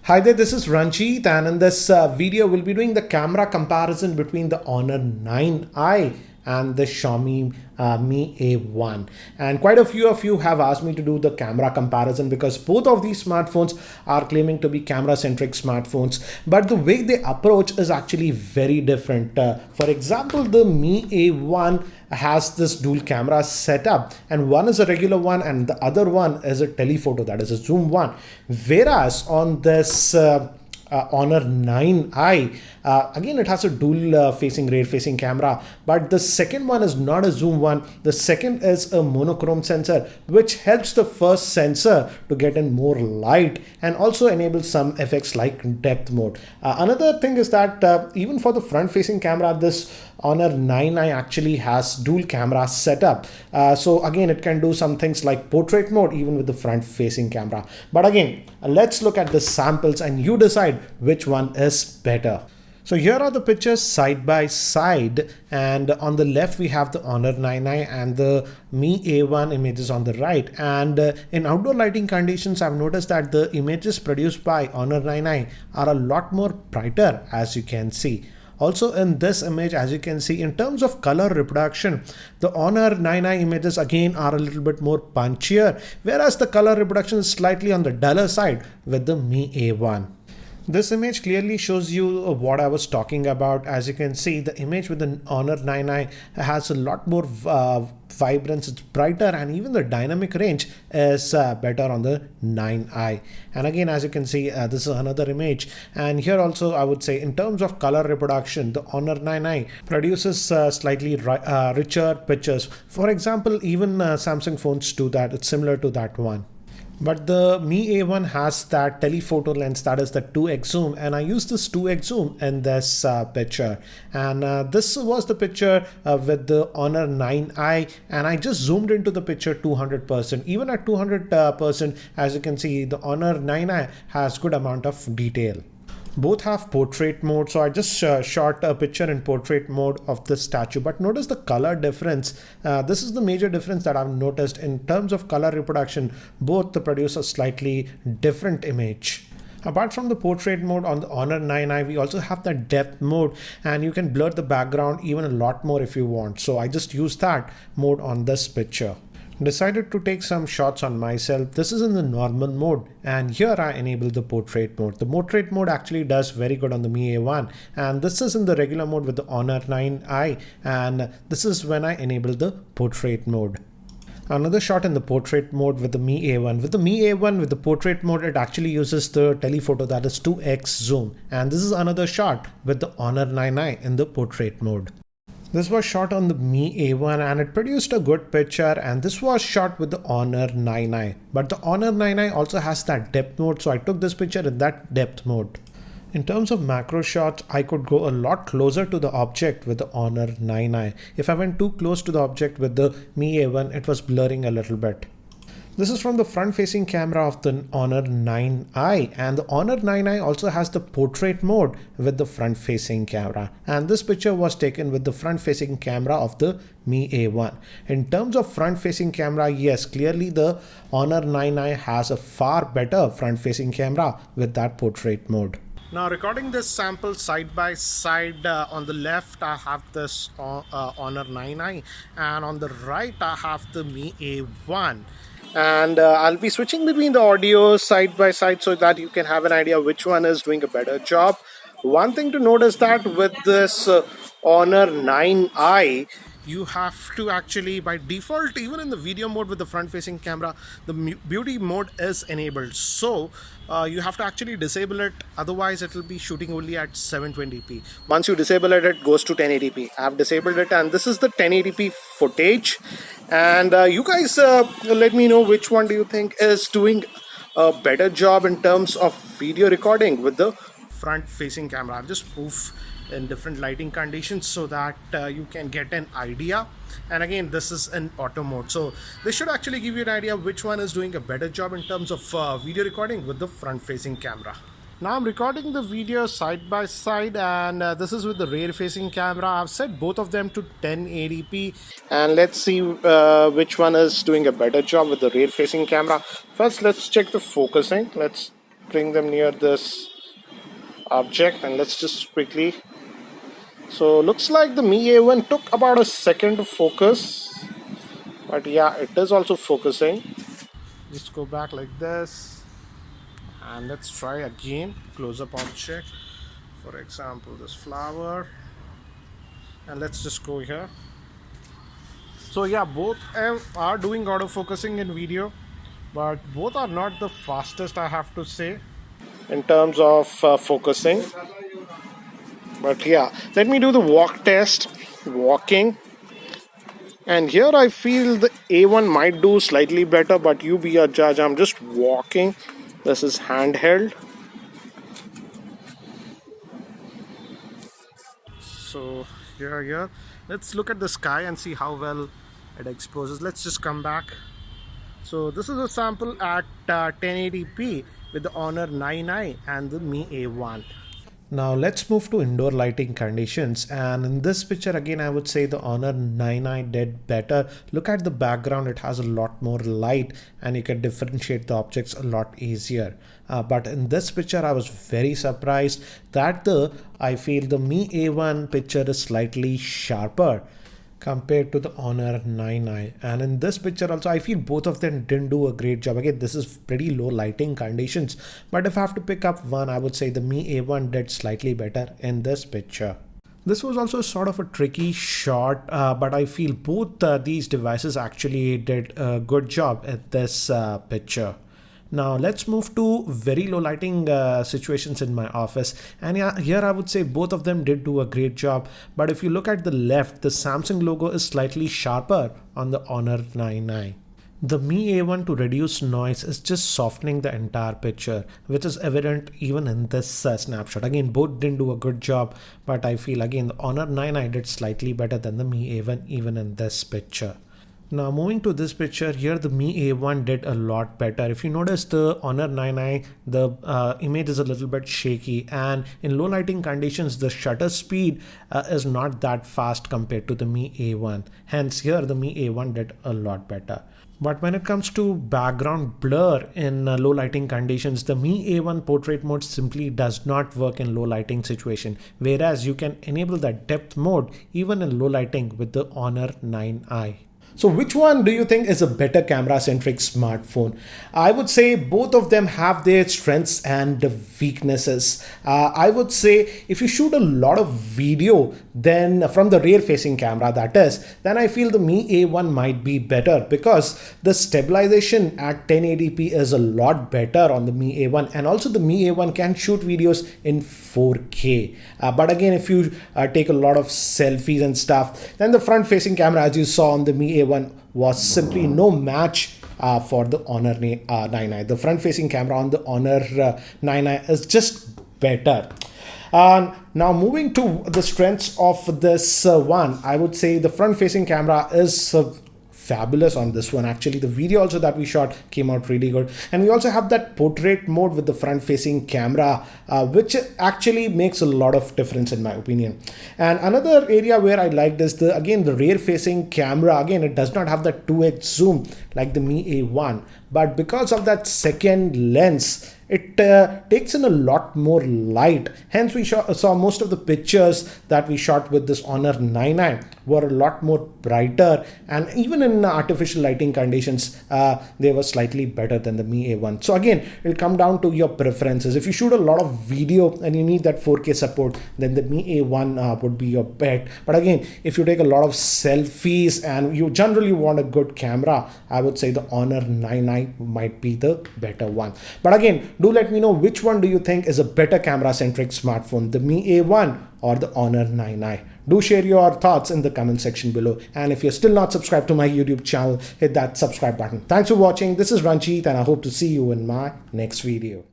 Hi there, this is Ranjit, and in this video, we'll be doing the camera comparison between the Honor 9i and the Xiaomi Mi A1. And quite a few of you have asked me to do the camera comparison because both of these smartphones are claiming to be camera-centric smartphones, but the way they approach is actually very different. For example, the Mi A1 has this dual camera setup, and one is a regular one and the other one is a telephoto, that is a zoom one, whereas on this Honor 9i, again it has a dual facing rear facing camera, but the second one is not a zoom one. The second is a monochrome sensor, which helps the first sensor to get in more light and also enables some effects like depth mode. Another thing is that even for the front facing camera, this Honor 9i actually has dual camera setup. So again, it can do some things like portrait mode even with the front facing camera. But again, let's look at the samples and you decide which one is better. So here are the pictures side by side, and on the left we have the Honor 9i and the Mi A1 images on the right. And in outdoor lighting conditions, I've noticed that the images produced by Honor 9i are a lot more brighter, as you can see. Also in this image, as you can see, in terms of color reproduction, the Honor 9i images again are a little bit more punchier, whereas the color reproduction is slightly on the duller side with the Mi A1. This image clearly shows you what I was talking about. As you can see, the image with the Honor 9i has a lot more vibrance, it's brighter, and even the dynamic range is better on the 9i. And again, as you can see, this is another image, and here also I would say in terms of color reproduction, the Honor 9i produces slightly richer pictures. For example, even Samsung phones do that. It's similar to that one. But the Mi A1 has that telephoto lens, that is the 2x zoom, and I use this 2x zoom in this picture. And this was the picture with the Honor 9i, and I just zoomed into the picture 200%. Even at 200%, as you can see, the Honor 9i has good amount of detail. Both have portrait mode, so I just shot a picture in portrait mode of this statue. But notice the color difference. This is the major difference that I've noticed in terms of color reproduction. Both produce a slightly different image. Apart from the portrait mode on the Honor 9i, we also have the depth mode, and you can blur the background even a lot more if you want. So I just used that mode on this picture. Decided to take some shots on myself. This is in the normal mode, and here I enable the portrait mode. The portrait mode actually does very good on the Mi A1, and this is in the regular mode with the Honor 9i, and this is when I enable the portrait mode. Another shot in the portrait mode with the Mi A1. With the Mi A1 with the portrait mode, it actually uses the telephoto, that is 2x zoom, and this is another shot with the Honor 9i in the portrait mode. This was shot on the Mi A1 and it produced a good picture, and this was shot with the Honor 9i. But the Honor 9i also has that depth mode, so I took this picture in that depth mode. In terms of macro shots, I could go a lot closer to the object with the Honor 9i. If I went too close to the object with the Mi A1, it was blurring a little bit. This is from the front facing camera of the Honor 9i, and the Honor 9i also has the portrait mode with the front facing camera, and this picture was taken with the front facing camera of the Mi A1. In terms of front facing camera, yes, clearly the Honor 9i has a far better front facing camera with that portrait mode. Now recording this sample side by side, on the left I have this Honor 9i, and on the right I have the Mi A1. And I'll be switching between the audio side by side so that you can have an idea which one is doing a better job. One thing to notice that with this Honor 9i, you have to actually, by default, even in the video mode with the front facing camera, the beauty mode is enabled. So you have to actually disable it, otherwise it will be shooting only at 720p. Once you disable it, it goes to 1080p. I have disabled it, and this is the 1080p footage. And you guys let me know which one do you think is doing a better job in terms of video recording with the front facing camera. I'll just move in different lighting conditions so that you can get an idea. And again, this is in auto mode, so this should actually give you an idea which one is doing a better job in terms of video recording with the front facing camera. Now I'm recording the video side by side, and this is with the rear facing camera. I've set both of them to 1080p, and let's see which one is doing a better job with the rear facing camera. First, let's check the focusing. Let's bring them near this object, and let's just quickly. So looks like the Mi A1 took about a second to focus, but yeah, it is also focusing. Just go back like this, and let's try again close-up object. For example, this flower, and let's just go here. So yeah, both are doing autofocusing in video, but both are not the fastest, I have to say, in terms of focusing. But yeah, let me do the walk test. Walking, and here I feel the A1 might do slightly better, but you be a judge. I'm just walking. This is handheld. So here, let's look at the sky and see how well it exposes. Let's just come back. So this is a sample at 1080p with the Honor 9i and the Mi A1. Now let's move to indoor lighting conditions, and in this picture again I would say the Honor 9i did better. Look at the background, it has a lot more light and you can differentiate the objects a lot easier. But in this picture I was very surprised that I feel the Mi A1 picture is slightly sharper compared to the Honor 9i, and in this picture also I feel both of them didn't do a great job. Again, this is pretty low lighting conditions, but if I have to pick up one, I would say the Mi A1 did slightly better in this picture. This was also sort of a tricky shot, but I feel both these devices actually did a good job at this picture. Now let's move to very low lighting situations in my office, and yeah, here I would say both of them did do a great job. But if you look at the left, the Samsung logo is slightly sharper on the Honor 9i. The Mi A1, to reduce noise, is just softening the entire picture, which is evident even in this snapshot. Again, both didn't do a good job, but I feel again the Honor 9i did slightly better than the Mi A1 even in this picture. Now moving to this picture here, the Mi A1 did a lot better. If you notice the Honor 9i, the image is a little bit shaky, and in low lighting conditions the shutter speed is not that fast compared to the Mi A1. Hence here the Mi A1 did a lot better. But when it comes to background blur in low lighting conditions, the Mi A1 portrait mode simply does not work in low lighting situation, whereas you can enable that depth mode even in low lighting with the Honor 9i. So which one do you think is a better camera-centric smartphone? I would say both of them have their strengths and weaknesses. I would say if you shoot a lot of video, then from the rear-facing camera that is, then I feel the Mi A1 might be better because the stabilization at 1080p is a lot better on the Mi A1, and also the Mi A1 can shoot videos in 4K. But again, if you take a lot of selfies and stuff, then the front-facing camera, as you saw on the Mi A1, was simply no match for the Honor 9i. The front-facing camera on the Honor 9i is just better. Now moving to the strengths of this one, I would say the front-facing camera is fabulous on this one. Actually, the video also that we shot came out really good, and we also have that portrait mode with the front facing camera, which actually makes a lot of difference in my opinion. And another area where I liked is the rear facing camera. Again, it does not have that 2x zoom like the Mi A1, but because of that second lens, it takes in a lot more light. Hence we saw most of the pictures that we shot with this Honor 9i were a lot more brighter, and even in artificial lighting conditions they were slightly better than the Mi A1. So again, it'll come down to your preferences. If you shoot a lot of video and you need that 4K support, then the Mi A1 would be your bet. But again, if you take a lot of selfies and you generally want a good camera, I would say the Honor 9i might be the better one. But again, do let me know which one do you think is a better camera-centric smartphone, the Mi A1 or the Honor 9i. Do share your thoughts in the comment section below. And if you're still not subscribed to my YouTube channel, hit that subscribe button. Thanks for watching. This is Ranjit, and I hope to see you in my next video.